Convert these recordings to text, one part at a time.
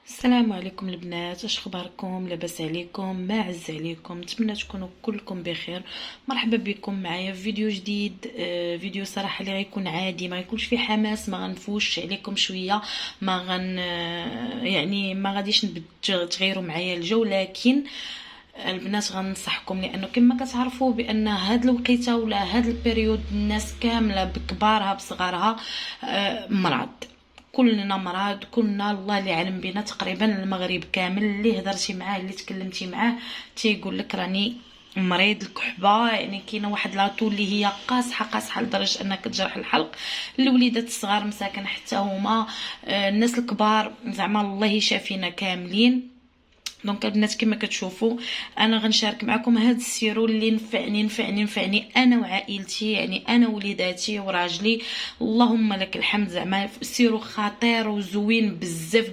السلام عليكم البنات، اش اخباركم؟ لاباس عليكم؟ ما عز عليكم؟ نتمنى تكونوا كلكم بخير. مرحبا بكم معايا في فيديو جديد. فيديو صراحه اللي غيكون عادي، ما يكونش فيه حماس، ما غنفوش عليكم شويه، ما غن يعني ما غاديش تغيروا معايا الجو. لكن البنات غنصحكم، لانه كما كتعرفوا بان هاد الوقيته ولا هاد البريود الناس كامله بكبارها بصغارها مرض. كلنا مرض، كلنا الله اللي علم بنا تقريبا المغرب كامل اللي هضرتي معاه اللي تكلمتي معاه تيقول لك راني مريض الكحبه. يعني كاينه واحد لاطو اللي هي قاصحه لدرجه انها كتجرح الحلق. الوليدات الصغار مساكن حتى هما، الناس الكبار زعما الله يشافينا كاملين. دونك البنات كما كتشوفوا انا غنشارك معكم هذا السيرو اللي نفعني انا وعائلتي، يعني انا وليداتي وراجلي. اللهم لك الحمد. زعما سيرو خطير وزوين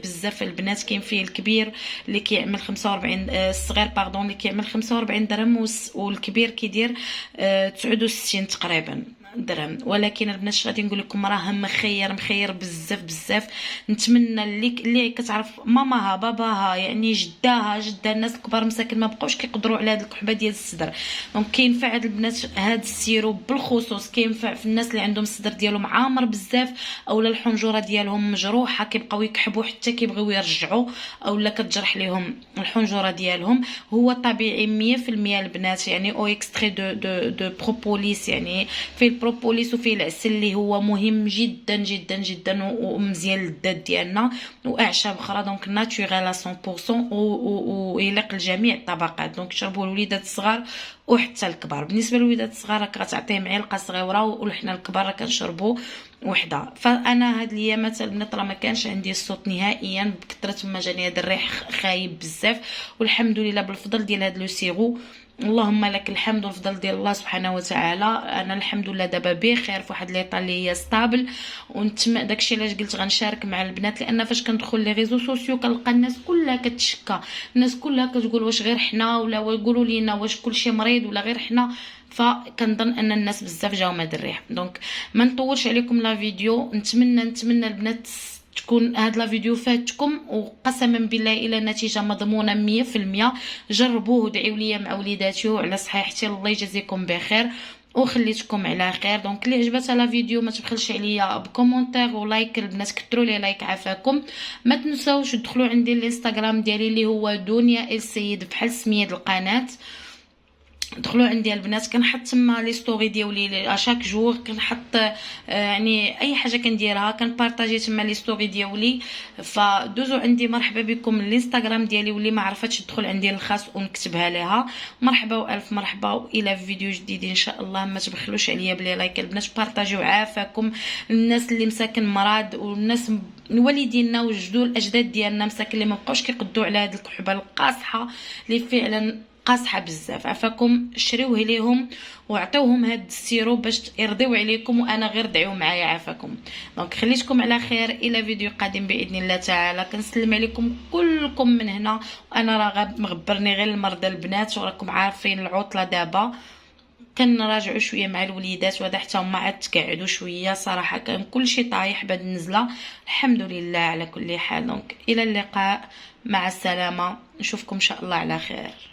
بزاف البنات. كاين فيه الكبير اللي كيعمل 45، الصغير باردون اللي كيعمل 45 درهم، والكبير كيدير 69 تقريبا درهم. ولكن البنات غادي نقول لكم راه مخير بزاف. نتمنى اللي كتعرف ماماها باباها يعني جده الناس الكبار مساكن ما بقاوش كيقدروا على هاد الكحبه ديال الصدر. دونك كينفع هاد البنات هاد السيرو بالخصوص، كينفع في الناس اللي عندهم الصدر ديالهم عامر بزاف، اولا الحنجره ديالهم مجروحه كيبقاو يكحبوا حتى كيبغيو يرجعوا، اولا كتجرح ليهم الحنجره ديالهم. هو طبيعي 100% البنات، يعني او اكستري دو بروبوليس، يعني فيه البروبوليس وفيه العسل اللي هو مهم جدا ومزيان للذات ديالنا، واعشاب اخرى دونك ناتوريل 100% ويليق لجميع الطبقات. دونك شربوا الوليدات الصغار وحتى الكبار. بالنسبه للوليدات الصغار راك غتعطيه معلقه صغيره، وحنا الكبار راه كنشربوا وحده. فانا هاد الايامات البنات راه ما كانش عندي الصوت نهائيا بكثره ما جاني هذا الريح خايب بزاف، والحمد لله بالفضل ديال هاد لو سيرو. اللهم لك الحمد والفضل ديال الله سبحانه وتعالى. انا الحمد لله دابا بخير في واحد ليطا اللي هي ستابل. ونتمنى داكشي علاش قلت غنشارك مع البنات، لان فاش كندخل لي ريزو سوسيو كنلقى الناس كلها كتشكى، الناس كلها كتقول واش غير حنا، ولا يقولوا لينا واش كلشي مريض ولا غير حنا. فكنظن ان الناس بزاف جاو من هذا الريح. دونك ما نطولش عليكم لا فيديو. نتمنى البنات تكون هاد لا فيديو فاتكم، وقسما بالله الى نتيجه مضمونه 100%. جربوه ودعيوا لي مع وليداتي وعلى صحيحتي. الله يجازيكم بخير وخليتكم على خير. دونك اللي عجبتها لا فيديو ما تبخلش عليا بكومونتير ولايك. البنات كثروا لي لايك عافاكم. ما تنساوش تدخلوا عندي الانستغرام ديالي اللي هو دنيا السيد بحال سميه القناه. دخلوا عندي البنات، كنحط تما لي ستوري ديالي اشاك جور، كنحط يعني اي حاجه كنديرها كنبارطاجي تما لي ستوري ديالي. فدوزوا عندي مرحبا بكم الانستغرام ديالي، واللي ما عرفتش تدخل عندي الخاص ونكتبها لها. مرحبا والف مرحبا، والى فيديو جديد ان شاء الله. ما تبخلوش عليا بلي لايك البنات، بارطاجيو عافاكم. الناس اللي مساكن مرض، والناس والدينا وجدود الاجداد ديالنا مساكن اللي ما بقاوش كيقدوا على هذه الكحبه القاصحه اللي فعلا قاصحه بزاف. عفاكم شريوه ليهم وعطيوهم هاد السيرو باش يرضيو عليكم، وانا غير دعيو معايا. عافاكم. دونك خليتكم على خير الى فيديو قادم باذن الله تعالى. كنسلم عليكم كلكم من هنا، وانا راه مغبرني غير المرضى البنات، وراكم عارفين العطله دابا كنراجعوا شويه مع الوليدات، وهذا حتى هما عاد تقعدوا شويه. صراحه كان كلشي طايح بعد النزله، الحمد لله على كل حال. دونك الى اللقاء، مع السلامه، نشوفكم ان شاء الله على خير.